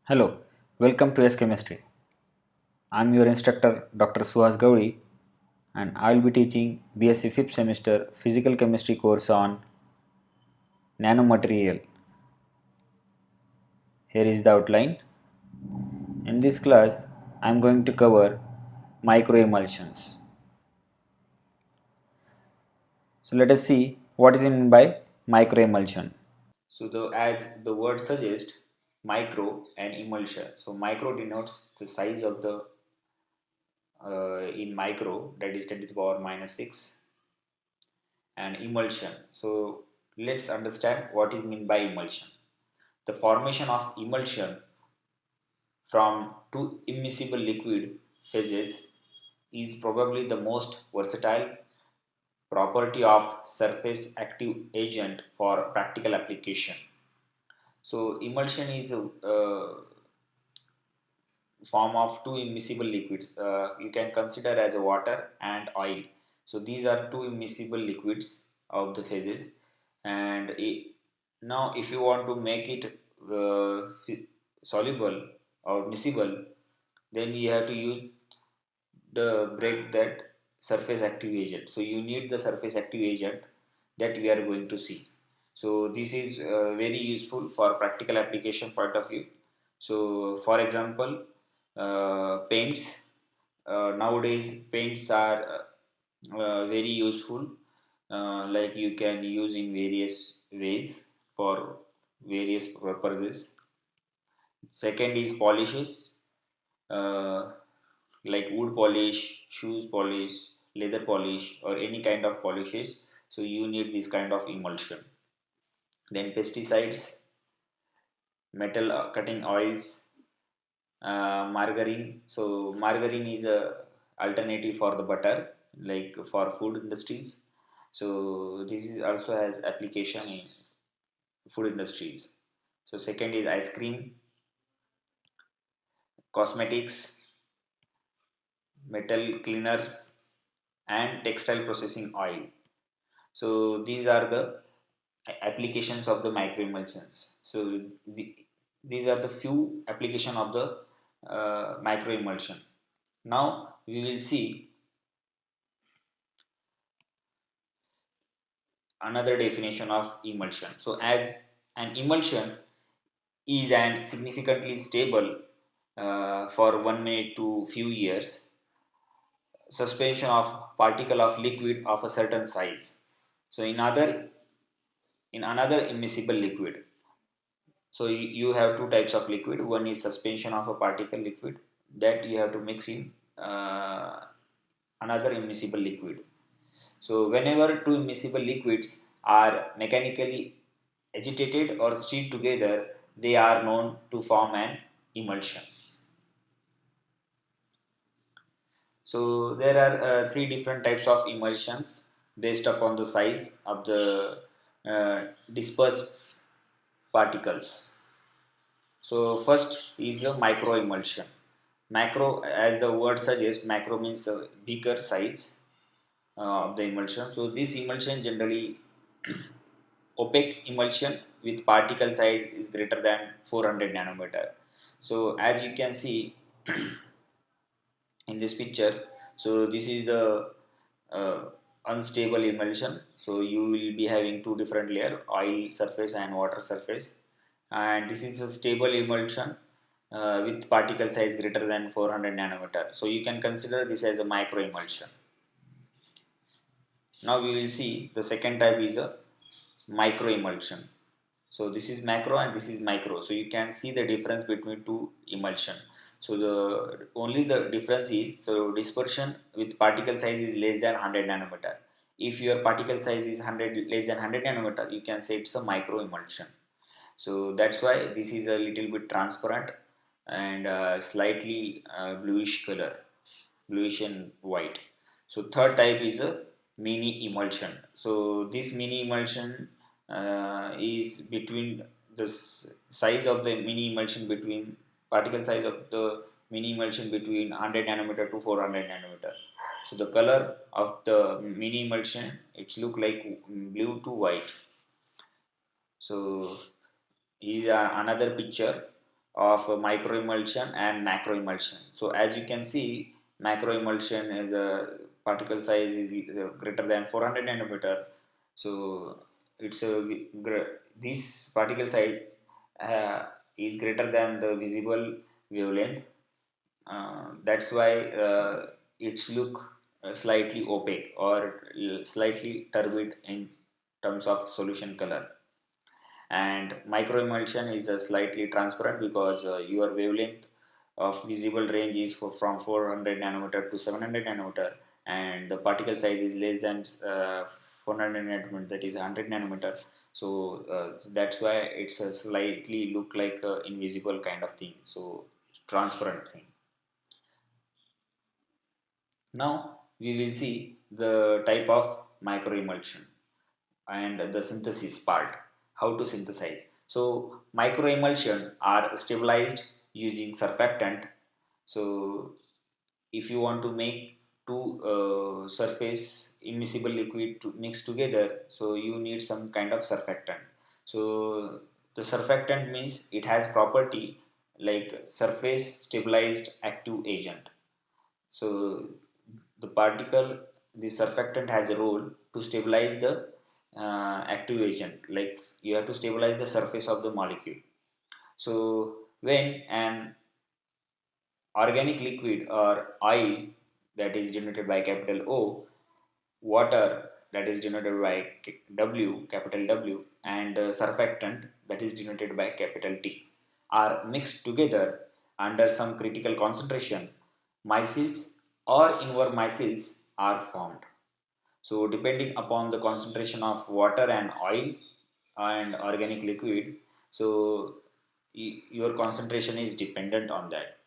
Hello, welcome to S Chemistry. I'm your instructor Dr. Suhas Gauri and I'll be teaching BSc 5th semester Physical Chemistry course on nanomaterial. Here is the outline. In this class, I'm going to cover microemulsions. So let us see what is meant by microemulsion. So as the word suggests, micro and emulsion. So micro denotes the size of the in micro, that is 10 to the power minus 6, and emulsion. So let's understand what is meant by emulsion. The formation of emulsion from two immiscible liquid phases is probably the most versatile property of surface active agent for practical application. So emulsion is a form of two immiscible liquids. You can consider as a water and oil. So these are two immiscible liquids of the phases, and now if you want to make it soluble or miscible, then you have to use the break that surface active agent. So you need the surface active agent that we are going to see. So this is very useful for practical application point of view. So for example, paints, nowadays paints are very useful, like you can use in various ways for various purposes. Second is polishes, uh, like wood polish, shoes polish, leather polish, or any kind of polishes. So you need this kind of emulsion. Then pesticides, metal cutting oils, margarine. So margarine is a alternative for the butter, like for food industries. So this is also has application in food industries. So second is ice cream, cosmetics, metal cleaners, and textile processing oil. So these are the applications of the microemulsions. So these are the few application of the microemulsion. Now we will see another definition of emulsion. So as an emulsion is an significantly stable for 1 minute to few years suspension of particle of liquid of a certain size. So in another immiscible liquid. So you have two types of liquid. One is suspension of a particle liquid that you have to mix in another immiscible liquid. So whenever two immiscible liquids are mechanically agitated or stirred together, they are known to form an emulsion. So there are three different types of emulsions based upon the size of the dispersed particles. So first is a microemulsion. Macro, as the word suggests, macro means a bigger size of the emulsion. So this emulsion generally opaque emulsion with particle size is greater than 400 nanometer. So as you can see in this picture, so this is the uh, unstable emulsion. So you will be having two different layer, oil surface and water surface, and this is a stable emulsion with particle size greater than 400 nanometer. So you can consider this as a micro emulsion. Now we will see the second type is a micro emulsion. So this is macro and this is micro. So you can see the difference between two emulsion. So the only the difference is, so dispersion with particle size is less than 100 nanometer. If your particle size is 100 less than 100 nanometer, you can say it's a micro emulsion. So that's why this is a little bit transparent and slightly bluish color, bluish and white. So third type is a mini emulsion. So this mini emulsion is between the size of the mini emulsion between particle size of the mini emulsion between 100 nanometer to 400 nanometer. So the color of the mini emulsion, it's look like blue to white. So here is another picture of microemulsion and macroemulsion. So as you can see, macroemulsion is a particle size is greater than 400 nanometer. So it's a this particle size uh, is greater than the visible wavelength. That's why its look slightly opaque or slightly turbid in terms of solution color. And microemulsion is slightly transparent because your wavelength of visible range is from 400 nanometer to 700 nanometer, and the particle size is less than 400 nanometer, that is 100 nanometer. So that's why it's a slightly look like invisible kind of thing, so transparent thing. Now we will see the type of microemulsion and the synthesis part, how to synthesize. So microemulsion are stabilized using surfactant. So if you want to make two surface immiscible liquid to mix together, so you need some kind of surfactant. So the surfactant means it has property like surface stabilized active agent. So the particle, the surfactant has a role to stabilize the active agent. Like you have to stabilize the surface of the molecule. So when an organic liquid or oil that is denoted by capital O, water that is denoted by W, capital W, and surfactant that is denoted by capital T are mixed together under some critical concentration, micelles or inward micelles are formed. So depending upon the concentration of water and oil and organic liquid, so your concentration is dependent on that.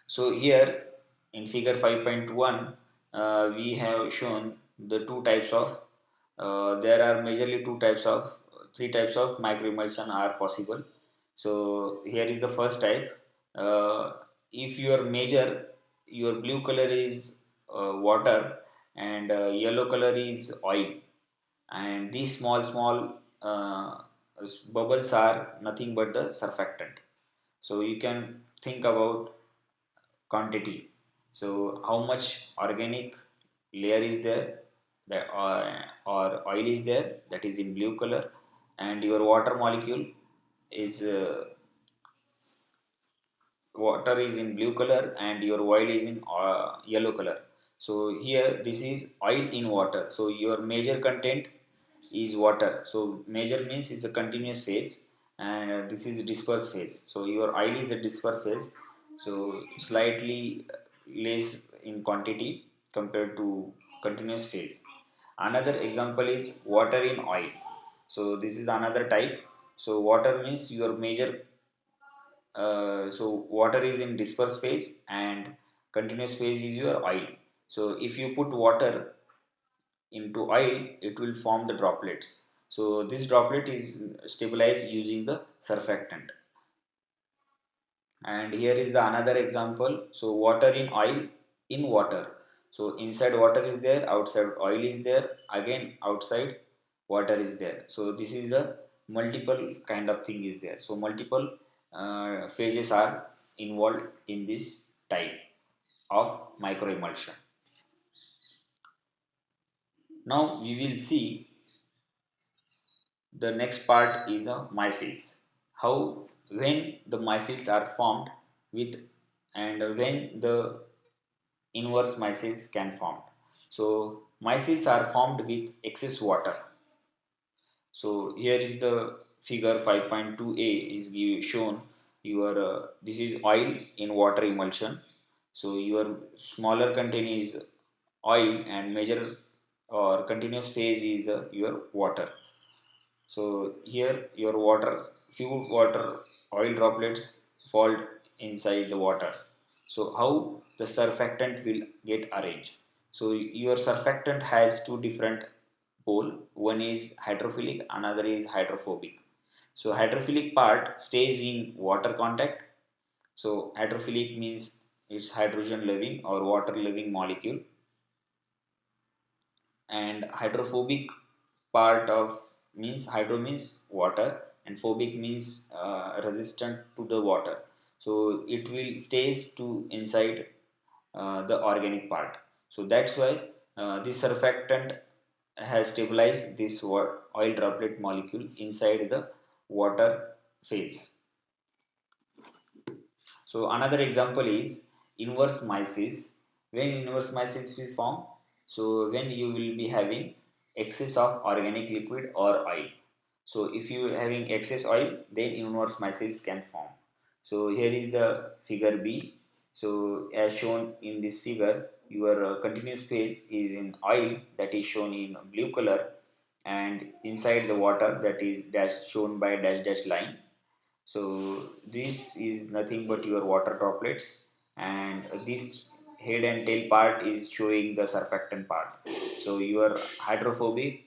So here in figure 5.1, we have shown the two types of, there are majorly three types of microemulsion are possible. So here is the first type. If your major, your blue color is water and yellow color is oil, and these small bubbles are nothing but the surfactant. So you can think about quantity. So how much organic layer is there, that or oil is there, that is in blue color, and your water molecule is water is in blue color and your oil is in yellow color. So here this is oil in water, so your major content is water. So major means it's a continuous phase, and this is a dispersed phase. So your oil is a dispersed phase, so slightly less in quantity compared to continuous phase. Another example is water in oil. So this is another type. So water means your major, so water is in dispersed phase and continuous phase is your oil. So if you put water into oil, it will form the droplets. So this droplet is stabilized using the surfactant. And here is the another example. So water in oil in water. So inside water is there, outside oil is there, again outside water is there. So this is a multiple kind of thing is there. So multiple phases are involved in this type of microemulsion. Now we will see the next part is micelles. How when the micelles are formed with, and when the inverse micelles can form. So micelles are formed with excess water. So here is the figure 5.2a is shown your this is oil in water emulsion. So your smaller content is oil and major or continuous phase is your water. So here your water, few water oil droplets fall inside the water. So how the surfactant will get arranged? So your surfactant has two different pole. One is hydrophilic, another is hydrophobic. So hydrophilic part stays in water contact. So hydrophilic means it's hydrogen loving or water loving molecule, and hydrophobic part of means hydro means water and phobic means resistant to the water. So it will stays to inside the organic part. So that's why this surfactant has stabilized this oil droplet molecule inside the water phase. So another example is inverse micelles. When inverse micelles will form, so when you will be having excess of organic liquid or oil. So if you are having excess oil, then inverse micelles can form. So here is the figure B. So as shown in this figure, your continuous phase is in oil, that is shown in blue color, and inside the water, that is dash shown by dash dash line. So this is nothing but your water droplets, and this head and tail part is showing the surfactant part. So your hydrophobic,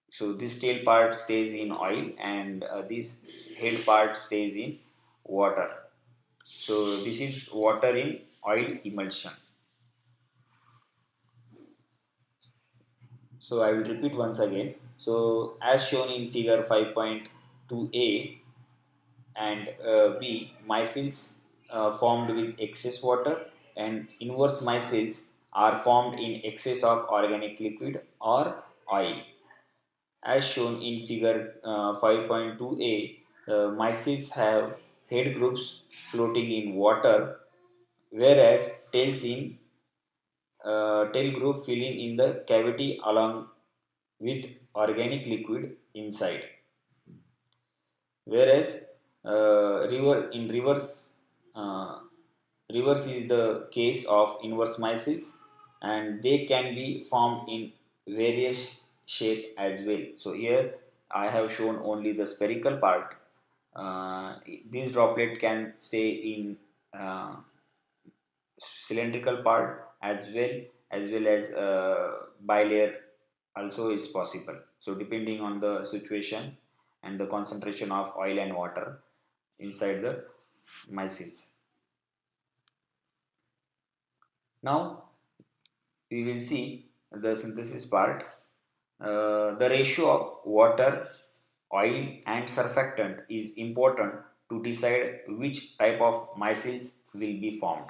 so this tail part stays in oil, and this head part stays in water. So this is water in oil emulsion. So I will repeat once again. So as shown in figure 5.2a and B, micelles formed with excess water, and inverse micelles are formed in excess of organic liquid or oil. As shown in figure 5.2a, micelles have head groups floating in water, whereas tail group filling in the cavity along with organic liquid inside. Whereas uh, reverse is the case of inverse micelles, and they can be formed in various shape as well. So here I have shown only the spherical part. This droplet can stay in uh, cylindrical part as well as bilayer also is possible. So depending on the situation and the concentration of oil and water inside the micelles. Now we will see the synthesis part. The ratio of water, oil and surfactant is important to decide which type of micelles will be formed.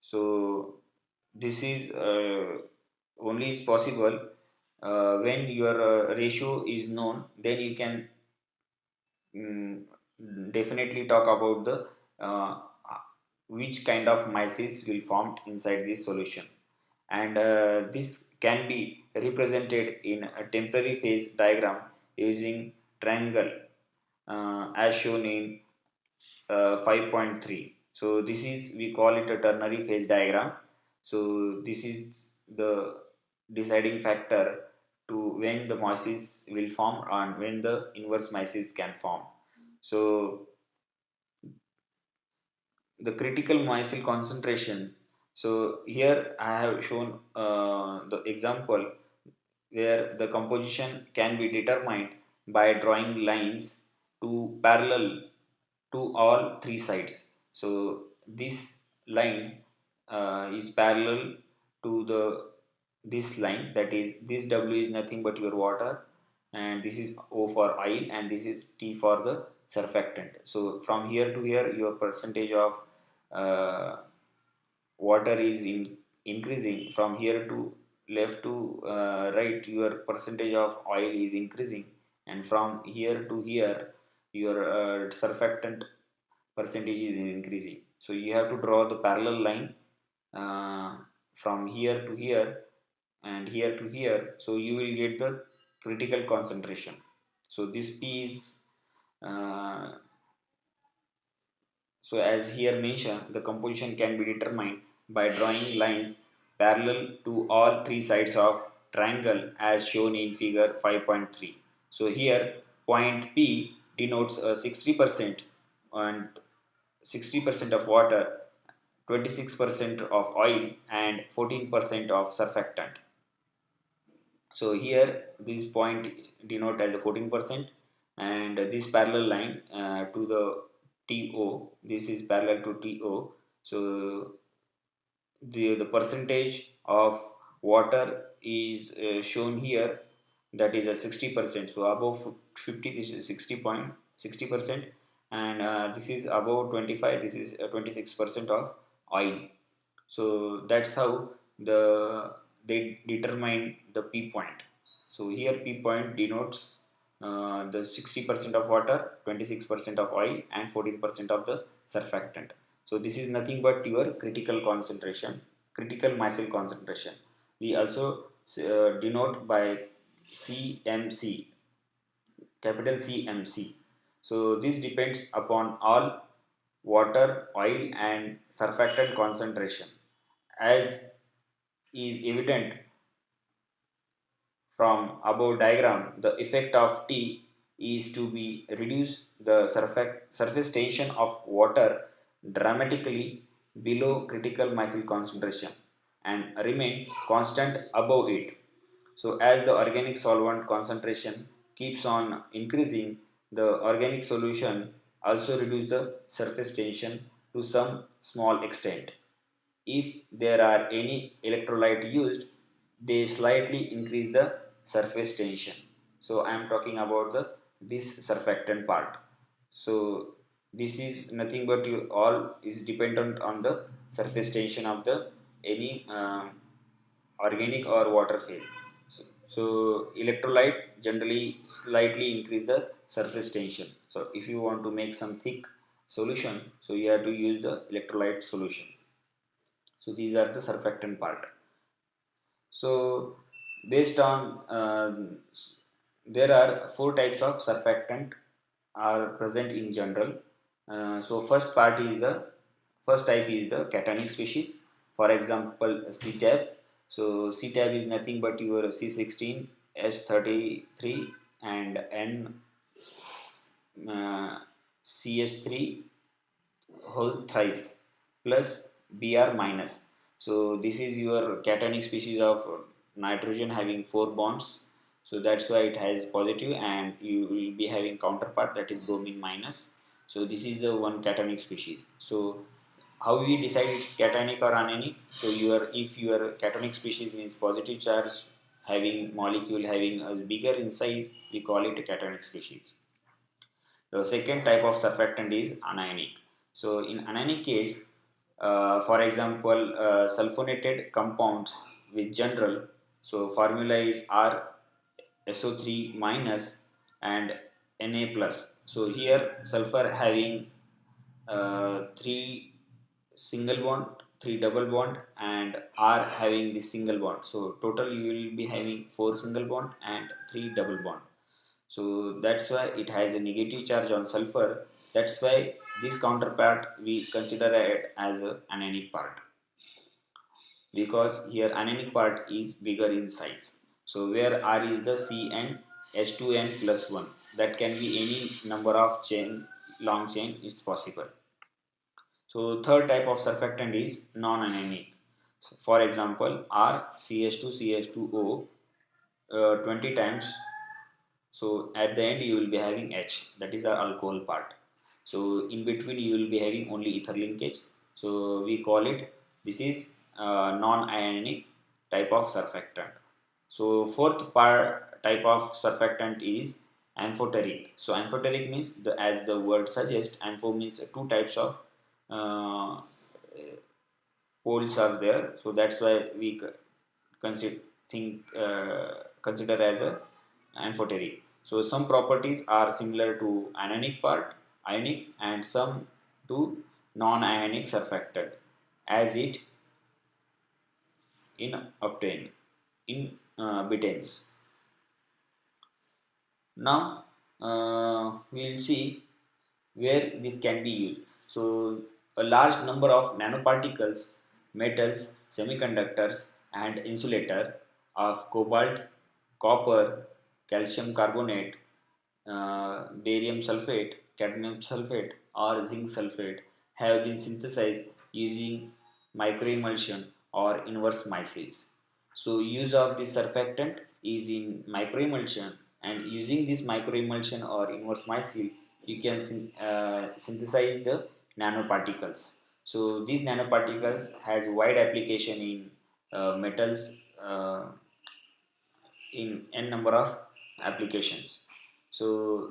So this is only is possible when your ratio is known, then you can mm, definitely talk about the uh, which kind of micelles will formed inside this solution, and this can be represented in a temporary phase diagram using triangle as shown in 5.3. So this is, we call it a ternary phase diagram. So this is the deciding factor to when the micelles will form and when the inverse micelles can form. So the critical micelle concentration. So here I have shown the example where the composition can be determined by drawing lines to parallel to all three sides. So this line is parallel to the this line, that is this W is nothing but your water, and this is O for oil, and this is T for the surfactant. So from here to here your percentage of uh, water is increasing. From here to left to right, your percentage of oil is increasing, and from here to here your surfactant percentage is increasing. So you have to draw the parallel line from here to here and here to here, so you will get the critical concentration. So this P is uh, so as here mentioned, the composition can be determined by drawing lines parallel to all three sides of triangle as shown in figure 5.3. So here point P denotes 60% and 60% of water, 26% of oil and 14% of surfactant. So here this point denote as a 14%, and this parallel line to the TO, this is parallel to TO. So the percentage of water is shown here, that is a 60%. So above 50, this is 60 point, 60%, and this is above 25, this is 26% of oil. So that's how they determine the P point. So here P point denotes the 60% of water, 26% of oil, and 14% of the surfactant. So this is nothing but your critical concentration, critical micelle concentration. We also denote by CMC, capital CMC. So this depends upon all water, oil, and surfactant concentration. As is evident from above diagram, the effect of T is to be reduce the surface tension of water dramatically below critical micelle concentration and remain constant above it. So as the organic solvent concentration keeps on increasing, the organic solution also reduce the surface tension to some small extent. If there are any electrolyte used, they slightly increase the surface tension. So I am talking about the this surfactant part. So this is nothing but you all is dependent on the surface tension of the any organic or water phase. So electrolyte generally slightly increase the surface tension. So if you want to make some thick solution, so you have to use the electrolyte solution. So these are the surfactant part. So based on there are four types of surfactant are present in general. So first type is the cationic species. For example, C-tab. So C-tab is nothing but your C16, S33, and N CS3 whole thrice plus Br minus. So this is your cationic species of nitrogen having four bonds. So that's why it has positive, and you will be having counterpart that is bromine minus. So this is the one cationic species. So how we decide it's cationic or anionic? So your if your cationic species means positive charge having molecule having a bigger in size, we call it a cationic species. The second type of surfactant is anionic. So in anionic case, for example, sulfonated compounds with general, so formula is R SO3 minus and Na plus. So here sulfur having three single bond, three double bond, and R having this single bond. So total you will be having four single bond and three double bond. So that's why it has a negative charge on sulfur. That's why this counterpart we consider it as a anionic part, because here anionic part is bigger in size. So where R is the Cn H2n plus 1, that can be any number of chain, long chain, it's possible. So third type of surfactant is non-anionic. So for example, R CH2 CH2O 20 times. So at the end you will be having H, that is our alcohol part. So in between you will be having only ether linkage. So we call it, this is non-ionic type of surfactant. So fourth part type of surfactant is amphoteric. So amphoteric means as the word suggests, ampho means two types of uh, poles are there. So that's why we consider consider as a amphoteric. So some properties are similar to anionic part, ionic, and some to non-ionic surfactant, as it in obtain in betanes. Now we will see where this can be used. So a large number of nanoparticles, metals, semiconductors, and insulator of cobalt, copper, calcium carbonate, barium sulfate, cadmium sulfate, or zinc sulfate have been synthesized using microemulsion or inverse micelles. So use of this surfactant is in microemulsion, and using this microemulsion or inverse micelle, you can synthesize the nanoparticles. So these nanoparticles has wide application in metals in n number of applications. So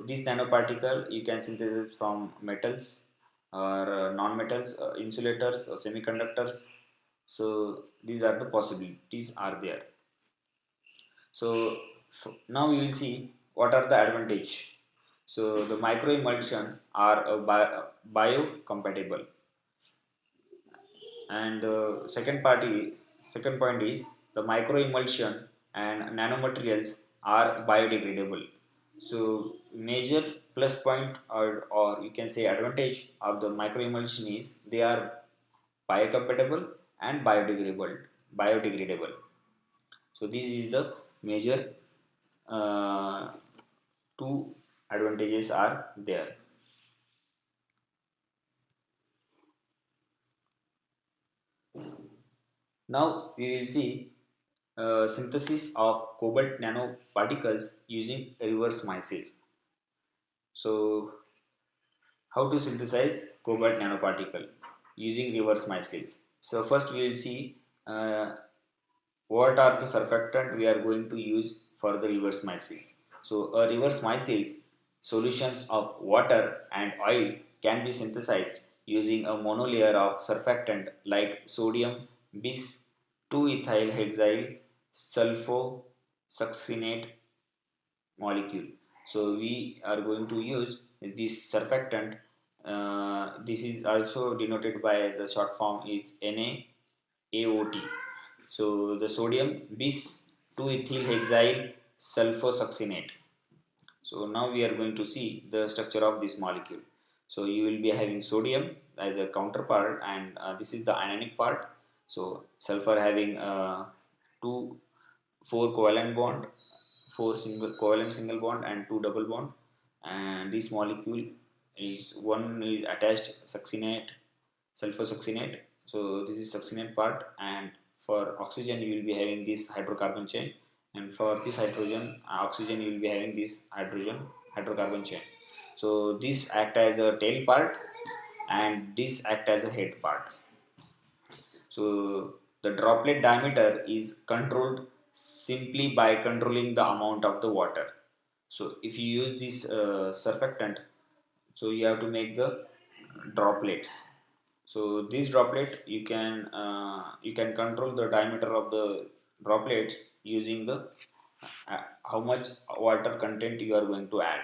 these nanoparticle you can synthesize from metals or non-metals, insulators or semiconductors. So these are the possibilities are there. So now you will see what are the advantage. So the microemulsion are biocompatible, and the second point is the microemulsion and nanomaterials are biodegradable. So major plus point or you can say advantage of the microemulsion is they are biocompatible and biodegradable. So this is the major uh, two advantages are there. Now we will see synthesis of cobalt nanoparticles using reverse micelles. So how to synthesize cobalt nanoparticle using reverse micelles. So first we will see uh, what are the surfactant we are going to use for the reverse micelles. So a reverse micelles solutions of water and oil can be synthesized using a monolayer of surfactant like sodium bis 2-ethyl hexyl sulfosuccinate molecule. So we are going to use this surfactant. This is also denoted by the short form is NaAOT. So the sodium bis 2-ethyl hexyl sulfosuccinate. So now we are going to see the structure of this molecule. So you will be having sodium as a counterpart, and this is the ionic part. So sulfur having two four covalent bond, four single covalent single bond, and two double bond. And this molecule is one is attached succinate, sulfosuccinate. So this is succinate part, and for oxygen you will be having this hydrocarbon chain, and for this hydrogen oxygen you will be having this hydrocarbon chain. So this act as a tail part, and this act as a head part. So the droplet diameter is controlled simply by controlling the amount of the water. So if you use this surfactant, so you have to make the droplets. So this droplet you can control the diameter of the droplets using the how much water content you are going to add.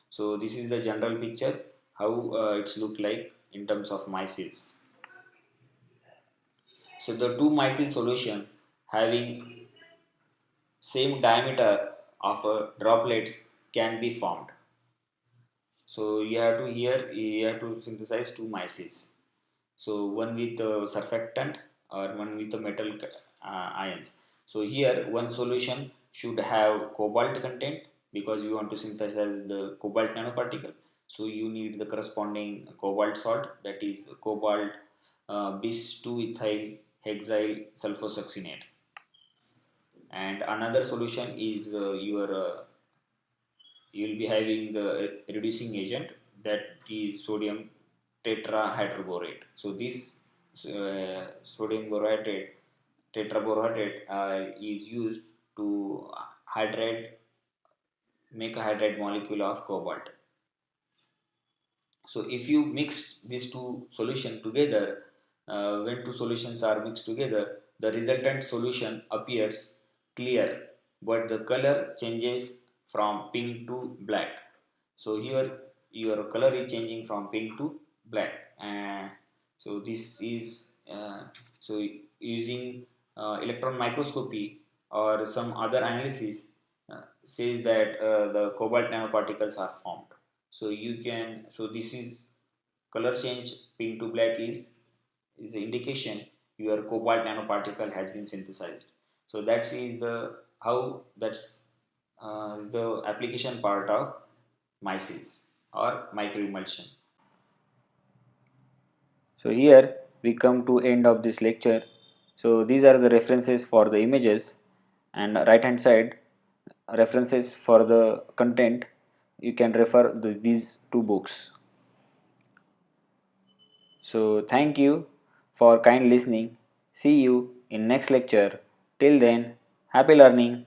So this is the general picture how it's look like in terms of micelles. So the two micelle solution having same diameter of droplets can be formed. So you have to synthesize two micelles. So one with surfactant or one with the metal ions. So here one solution should have cobalt content because you want to synthesize the cobalt nanoparticle. So you need the corresponding cobalt salt, that is cobalt bis 2-ethyl hexyl sulfosuccinate. And another solution is your you will be having the reducing agent, that is sodium tetrahydroborate. So this sodium borate tetraborate is used to hydrate make a hydrate molecule of cobalt. So if you mix these two solutions together, when two solutions are mixed together, the resultant solution appears clear, but the color changes from pink to black. So here your color is changing from pink to black. So this is so using electron microscopy or some other analysis says that the cobalt nanoparticles are formed. So you can so this is color change pink to black is an indication your cobalt nanoparticle has been synthesized. So that is the how that's the application part of micelles or microemulsion. So here we come to end of this lecture. So these are the references for the images, and right hand side references for the content. You can refer these two books. So thank you for kind listening. See you in next lecture. Till then, happy learning.